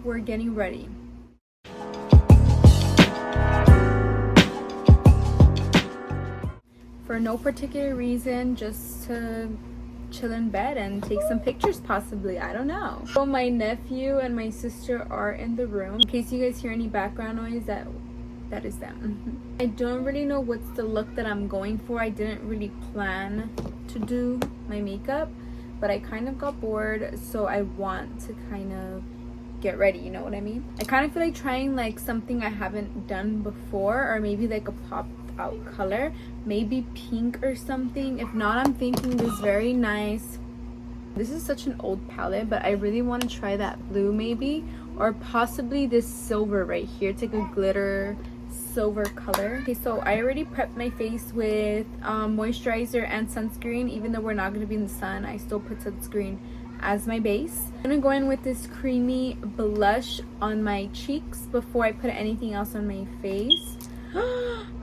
we're getting ready. For no particular reason, just to chill in bed and take some pictures possibly. I don't know. So my nephew and my sister are in the room. In case you guys hear any background noise, that is them. I don't really know what's the look that I'm going for. I didn't really plan to do my makeup, but I kind of got bored, so I want to kind of get ready, you know what I mean? I kind of feel like trying like something I haven't done before, or maybe like a pop out color, maybe pink or something. If not, I'm thinking this very nice, this is such an old palette, but I really want to try that blue maybe, or possibly this silver right here. It's like a glitter silver color. Okay, so I already prepped my face with moisturizer and sunscreen. Even though we're not going to be in the sun, I still put sunscreen as my base. I'm gonna go in with this creamy blush on my cheeks before I put anything else on my face.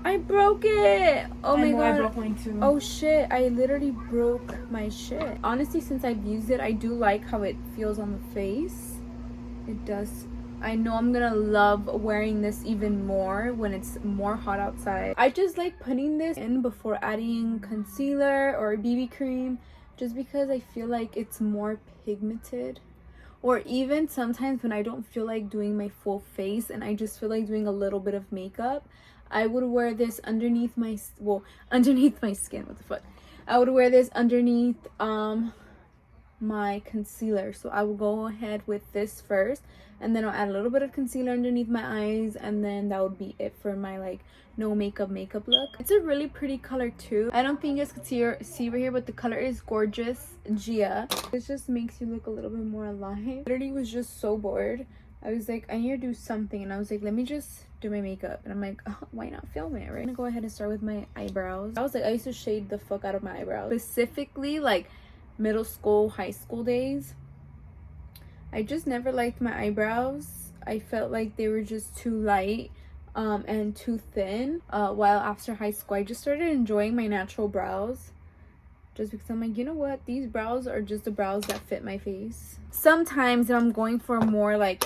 I broke it. Oh my god. I broke mine too. Oh shit, I literally broke my shit. Honestly, since I've used it, I do like how it feels on the face. It does. I know I'm gonna love wearing this even more when it's more hot outside. I just like putting this in before adding concealer or BB cream, just because I feel like it's more pigmented. Or even sometimes when I don't feel like doing my full face and I just feel like doing a little bit of makeup, I would wear this underneath my, well, underneath my skin, what the fuck. I would wear this underneath my concealer. So I will go ahead with this first, and then I'll add a little bit of concealer underneath my eyes, and then that would be it for my like no makeup look. It's a really pretty color too. I don't think you guys could see right here, but the color is Gorgeous Gia. This just makes you look a little bit more alive. Literally was just so bored. I was like, I need to do something, and I was like, let me just do my makeup. And I'm like, oh, why not film it, right? I'm gonna go ahead and start with my eyebrows. I was like, I used to shade the fuck out of my eyebrows, specifically like middle school, high school days. I just never liked my eyebrows. I felt like they were just too light and too thin. While after high school, I just started enjoying my natural brows, just because I'm like, you know what, these brows are just the brows that fit my face. Sometimes if I'm going for a more like,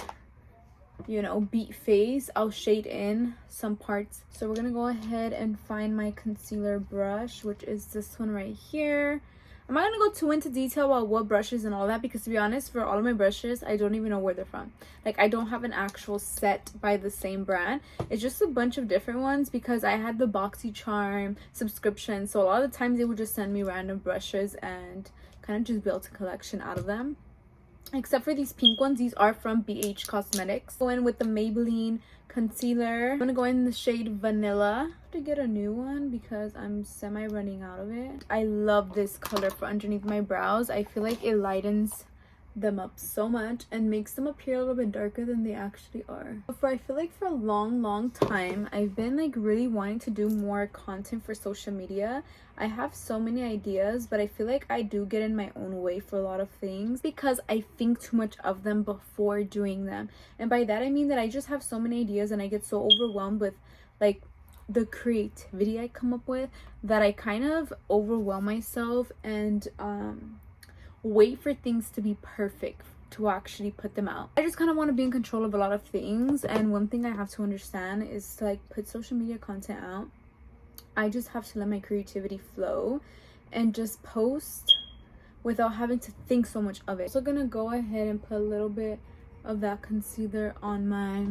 you know, beat face, I'll shade in some parts. So we're gonna go ahead and find my concealer brush, which is this one right here. I'm not gonna go too into detail about what brushes and all that, because to be honest, for all of my brushes, I don't even know where they're from. Like, I don't have an actual set by the same brand. It's just a bunch of different ones, because I had the BoxyCharm subscription, so a lot of the times they would just send me random brushes and kind of just build a collection out of them. Except for these pink ones, these are from BH Cosmetics. Go in with the Maybelline concealer. I'm gonna go in the shade Vanilla to get a new one because I'm semi running out of it. I love this color for underneath my brows. I feel like it lightens them up so much and makes them appear a little bit darker than they actually are. I feel like for a long time I've been like really wanting to do more content for social media. I have so many ideas, but I feel like I do get in my own way for a lot of things because I think too much of them before doing them. And by that I mean that I just have so many ideas and I get so overwhelmed with like the creativity I come up with that I kind of overwhelm myself and wait for things to be perfect to actually put them out. I just kind of want to be in control of a lot of things, and one thing I have to understand is to like put social media content out. I just have to let my creativity flow and just post without having to think so much of it. So I'm gonna go ahead and put a little bit of that concealer on my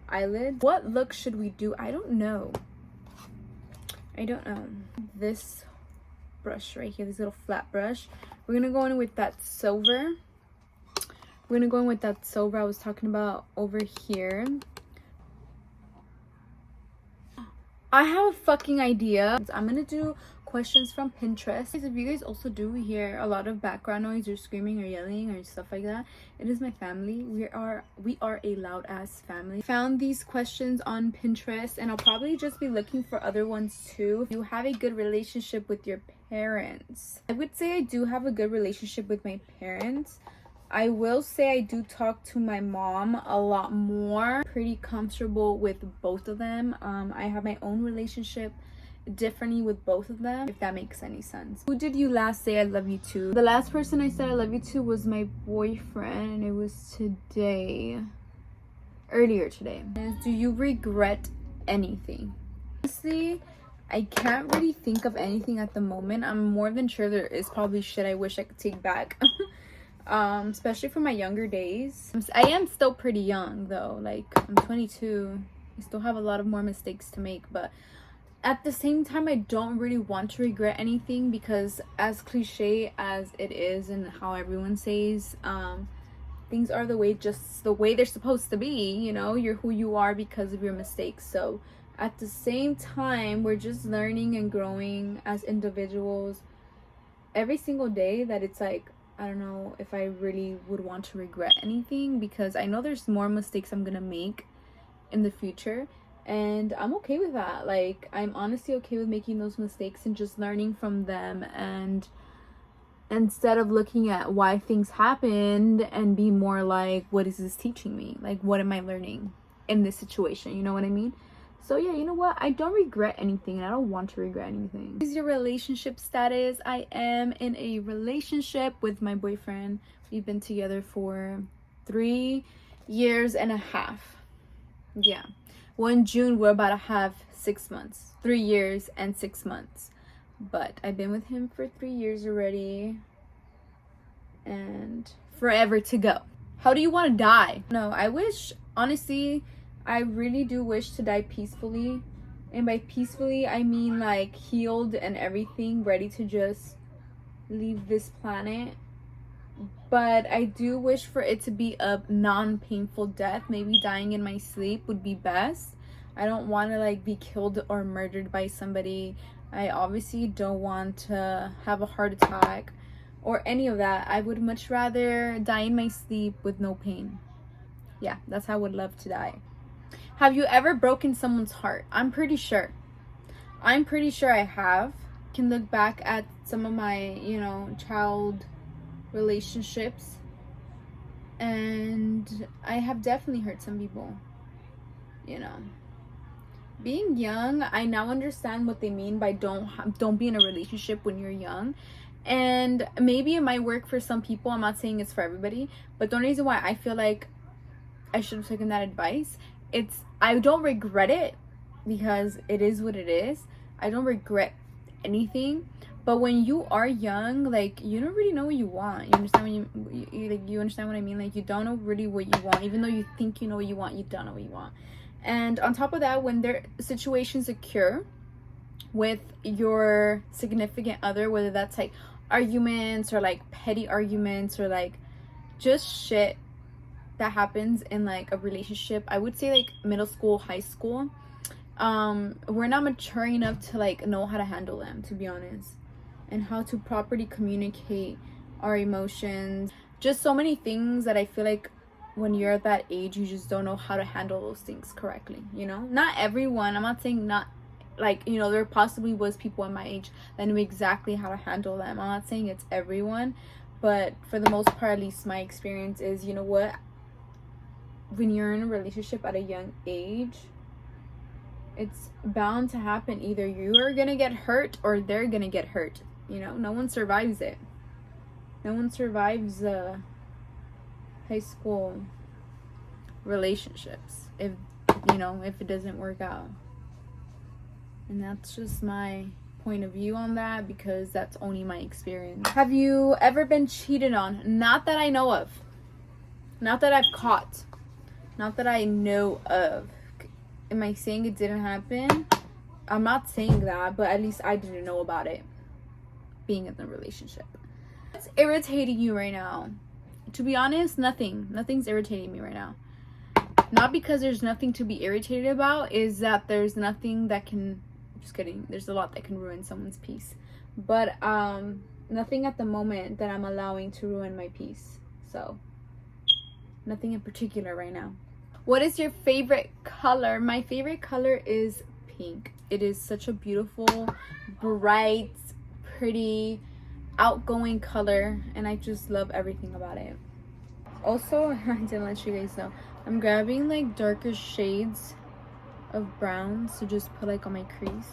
eyelid. What look should we do? I don't know. This brush right here, this little flat brush, we're gonna go in with that silver. We're gonna go in with that silver I was talking about over here. I have a fucking idea. I'm gonna do questions from Pinterest. If you guys also do hear a lot of background noise or screaming or yelling or stuff like that, it is my family. We are a loud ass family. Found these questions on Pinterest, and I'll probably just be looking for other ones too. You have a good relationship with your parents? I would say I do have a good relationship with my parents. I will say I do talk to my mom a lot more. Pretty comfortable with both of them. I have my own relationship differently with both of them, if that makes any sense. Who did you last say I love you to? The last person I said I love you to was my boyfriend, and it was today, earlier today. Do you regret anything? Honestly, I can't really think of anything at the moment. I'm more than sure there is probably shit I wish I could take back. Especially from my younger days. I am still pretty young though, like I'm 22. I still have a lot of more mistakes to make, but at the same time I don't really want to regret anything, because as cliche as it is and how everyone says, things are just the way they're supposed to be, you know. You're who you are because of your mistakes. So at the same time, we're just learning and growing as individuals every single day, that it's like, I don't know if I really would want to regret anything, because I know there's more mistakes I'm gonna make in the future, and I'm okay with that. Like, I'm honestly okay with making those mistakes and just learning from them, and instead of looking at why things happened, and be more like, what is this teaching me? Like, what am I learning in this situation? You know what I mean? So yeah, you know what? I don't regret anything, and I don't want to regret anything. What is your relationship status? I am in a relationship with my boyfriend. We've been together for 3 years and a half. Yeah. Well, in June, we're about to have 6 months. 3 years and 6 months. But I've been with him for 3 years already. And forever to go. How do you want to die? No, I wish, honestly, I really do wish to die peacefully. And by peacefully, I mean like healed and everything, ready to just leave this planet. But I do wish for it to be a non-painful death. Maybe dying in my sleep would be best. I don't want to like be killed or murdered by somebody. I obviously don't want to have a heart attack or any of that. I would much rather die in my sleep with no pain. Yeah, that's how I would love to die. Have you ever broken someone's heart? I'm pretty sure I have. Can look back at some of my, you know, child relationships, and I have definitely hurt some people. You know, being young, I now understand what they mean by don't be in a relationship when you're young. And maybe it might work for some people. I'm not saying it's for everybody, but the only reason why I feel like I should have taken that advice, I don't regret it, because it is what it is. I don't regret anything. But when you are young, like, you don't really know what you want. You understand when you understand what I mean? Like, you don't know really what you want. Even though you think you know what you want, you don't know what you want. And on top of that, when their situations occur with your significant other, whether that's like arguments or like petty arguments or like just shit that happens in like a relationship, I would say like middle school, high school, we're not mature enough to like know how to handle them, to be honest, and how to properly communicate our emotions. Just so many things that I feel like when you're at that age, you just don't know how to handle those things correctly, you know? Not everyone. I'm not saying not, like, you know, there possibly was people in my age that knew exactly how to handle them. I'm not saying it's everyone, but for the most part, at least my experience is, you know what? When you're in a relationship at a young age, it's bound to happen. Either you are gonna get hurt or they're gonna get hurt. You know, no one survives it. No one survives high school relationships if it doesn't work out. And that's just my point of view on that, because that's only my experience. Have you ever been cheated on? Not that I know of. Not that I've caught. Not that I know of. Am I saying it didn't happen? I'm not saying that, but at least I didn't know about it being in the relationship. What's irritating you right now? To be honest, nothing's irritating me right now. Not because there's nothing to be irritated about, is that there's nothing that can, just kidding, there's a lot that can ruin someone's peace, but nothing at the moment that I'm allowing to ruin my peace. So nothing in particular right now. What is your favorite color? My favorite color is pink. It is such a beautiful, bright, pretty, outgoing color, and I just love everything about it. Also, I didn't let you guys know, I'm grabbing like darker shades of brown to just put like on my crease.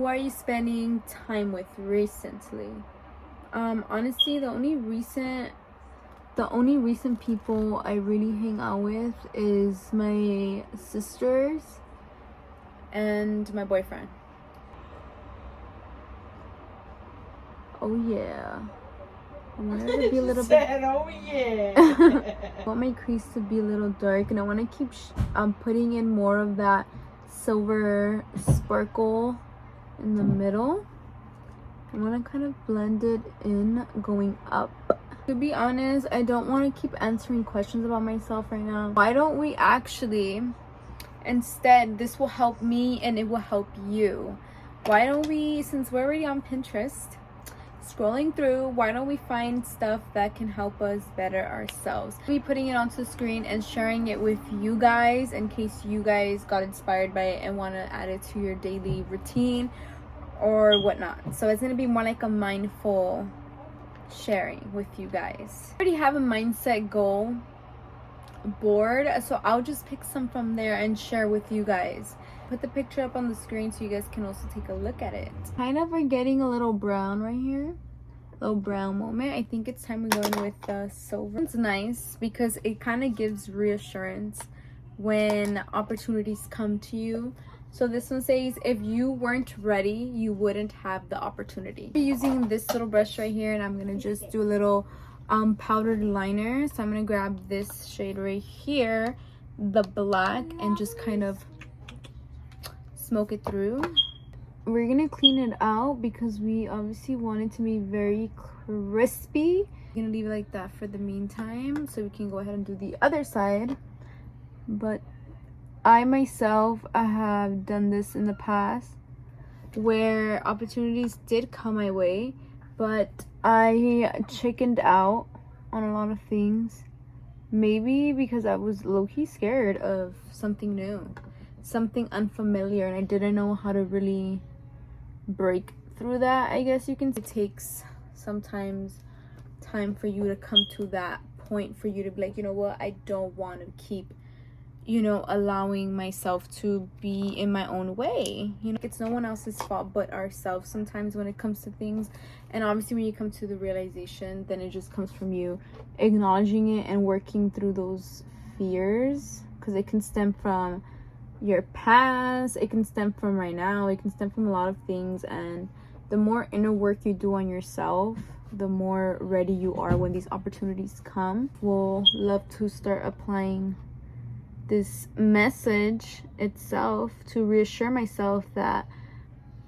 who are you spending time with recently? Honestly, the only recent people I really hang out with is my sisters and my boyfriend. Oh yeah. I want it to be a little bit. Oh yeah. I want my crease to be a little dark, and I want to keep putting in more of that silver sparkle in the middle. I want to kind of blend it in going up. To be honest, I don't want to keep answering questions about myself right now. Why don't we actually, instead, this will help me and it will help you. Why don't we, since we're already on Pinterest, scrolling through, why don't we find stuff that can help us better ourselves? I'll be putting it onto the screen and sharing it with you guys in case you guys got inspired by it and want to add it to your daily routine or whatnot. So it's going to be more like a mindful sharing with you guys. I already have a mindset goal board, so I'll just pick some from there and share with you guys. Put the picture up on the screen so you guys can also take a look at it. Kind of are getting a little brown right here, little brown moment. I think it's time we go in with the silver. It's nice because it kind of gives reassurance when opportunities come to you. So this one says, if you weren't ready, you wouldn't have the opportunity. I'm using this little brush right here, and I'm gonna just do a little powdered liner. So I'm gonna grab this shade right here, the black, and just kind of smoke it through. We're gonna clean it out because we obviously want it to be very crispy. I'm gonna leave it like that for the meantime so we can go ahead and do the other side. But I myself, I have done this in the past where opportunities did come my way, but I chickened out on a lot of things. Maybe because I was low-key scared of something new, something unfamiliar, and I didn't know how to really break through that, I guess you can say. It takes sometimes time for you to come to that point for you to be like, you know what, I don't want to keep, you know, allowing myself to be in my own way. You know, it's no one else's fault but ourselves sometimes when it comes to things. And obviously when you come to the realization, then it just comes from you acknowledging it and working through those fears, because it can stem from your past, it can stem from right now, it can stem from a lot of things. And the more inner work you do on yourself, the more ready you are when these opportunities come. We'll love to start applying this message itself to reassure myself that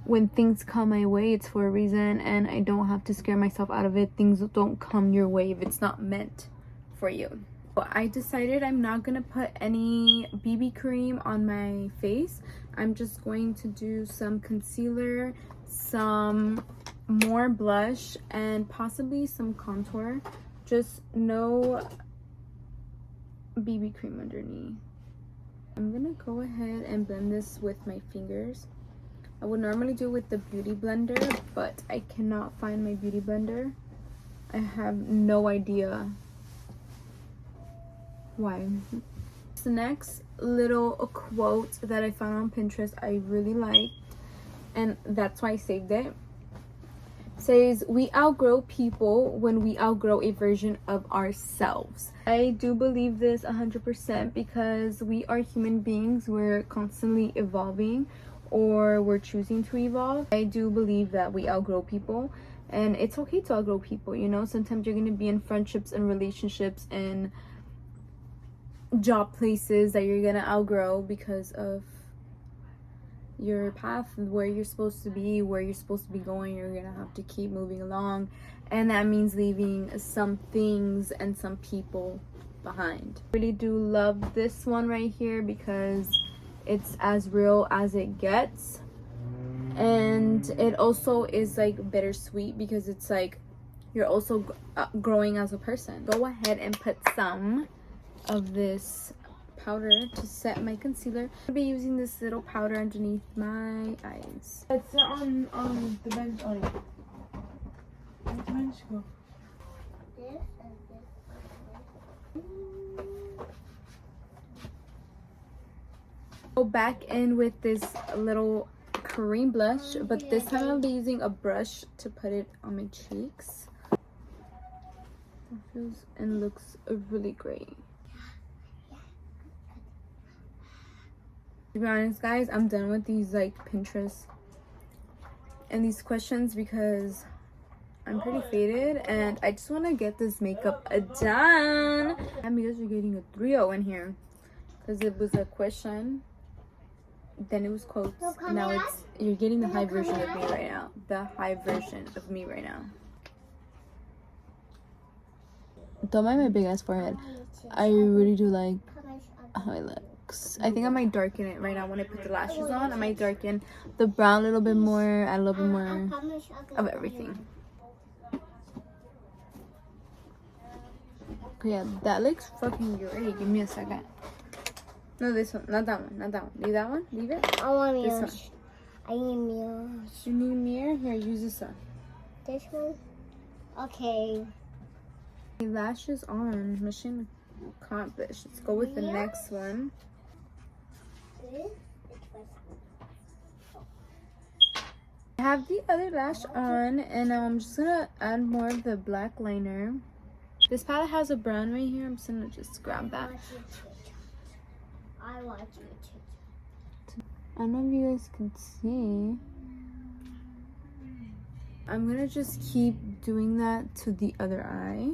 when things come my way, it's for a reason, and I don't have to scare myself out of it. Things don't come your way if it's not meant for you. So I decided I'm not gonna put any BB cream on my face. I'm just going to do some concealer, some more blush, and possibly some contour. Just no BB cream underneath. I'm gonna go ahead and blend this with my fingers. I would normally do it with the beauty blender, but I cannot find my beauty blender. I have no idea why. The next little quote that I found on Pinterest I really liked, and that's why I saved it. Says, we outgrow people when we outgrow a version of ourselves. I do believe this 100% because we are human beings. We're constantly evolving, or we're choosing to evolve. I do believe that we outgrow people, and it's okay to outgrow people. You know, sometimes you're going to be in friendships and relationships and job places that you're going to outgrow because of your path, where you're supposed to be, where you're supposed to be going. You're gonna have to keep moving along, and that means leaving some things and some people behind. I really do love this one right here because it's as real as it gets, and it also is like bittersweet because it's like you're also growing as a person. Go ahead and put some of this powder to set my concealer. I'll be using this little powder underneath my eyes. It's on the bench on it. Where'd the bench go? Go back in with this little cream blush, but this time I'll be using a brush to put it on my cheeks. It feels and looks really great. To be honest, guys, I'm done with these like Pinterest and these questions because I'm pretty faded and I just want to get this makeup done. And because you're getting a 3-0 in here because it was a question, then it was quotes. Now you're getting the high version of me right now. The high version of me right now. Don't mind my big ass forehead. I really do like how it looks. I think I might darken it right now when I put the lashes on. I might darken the brown a little bit more, add a little bit more of everything. Okay, yeah, that looks fucking great. Give me a second. No, this one. Not that one. Not that one. Leave that one. Leave it. I want This mirrors. I need mirrors. You need a mirror? Here, use this one. This one? Okay. Lashes on. Mission accomplished. Let's go with the next one. I have the other lash on, and now I'm just gonna add more of the black liner. This palette has a brown right here. I'm just gonna grab that. I want you to. I don't know if you guys can see. I'm gonna just keep doing that to the other eye.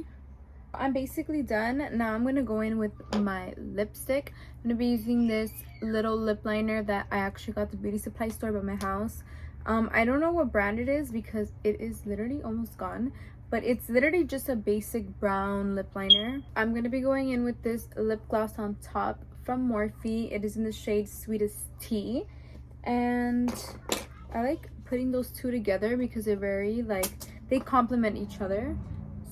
I'm basically done. Now I'm gonna go in with my lipstick. I'm gonna be using this little lip liner that I actually got at the beauty supply store by my house. I don't know what brand it is because it is literally almost gone, but it's literally just a basic brown lip liner. I'm gonna be going in with this lip gloss on top from Morphe. It is in the shade Sweetest Tea, and I like putting those two together because they're very like, they complement each other.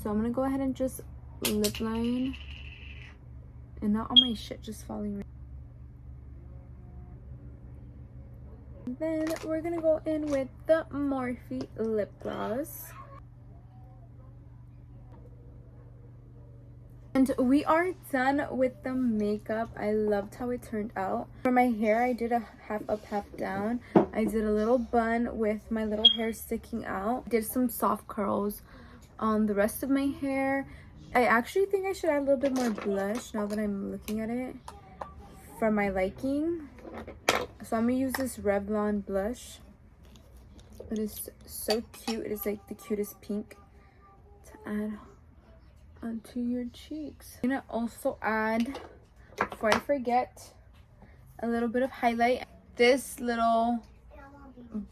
So I'm gonna go ahead and just lip line, and not all my shit just falling. Then we're gonna go in with the Morphe lip gloss. And we are done with the makeup. I loved how it turned out. For my hair, I did a half up, half down. I did a little bun with my little hair sticking out. Did some soft curls on the rest of my hair. I actually think I should add a little bit more blush now that I'm looking at it for my liking. So I'm gonna use this Revlon blush. It is so cute. It is like the cutest pink to add onto your cheeks. I'm gonna also add, before I forget, a little bit of highlight. This little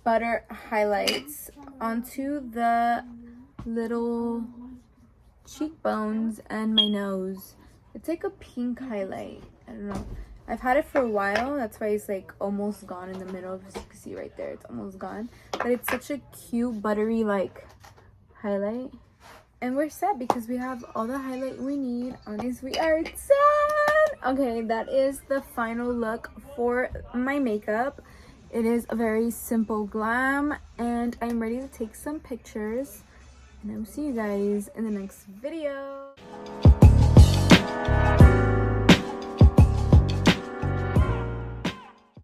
butter highlights onto the little cheekbones and my nose. It's like a pink highlight. I don't know. I've had it for a while. That's why it's like almost gone in the middle. As you can see right there, it's almost gone. But it's such a cute buttery like highlight. And we're set because we have all the highlight we need. Honest, we are done. Okay, that is the final look for my makeup. It is a very simple glam, and I'm ready to take some pictures. And I will see you guys in the next video.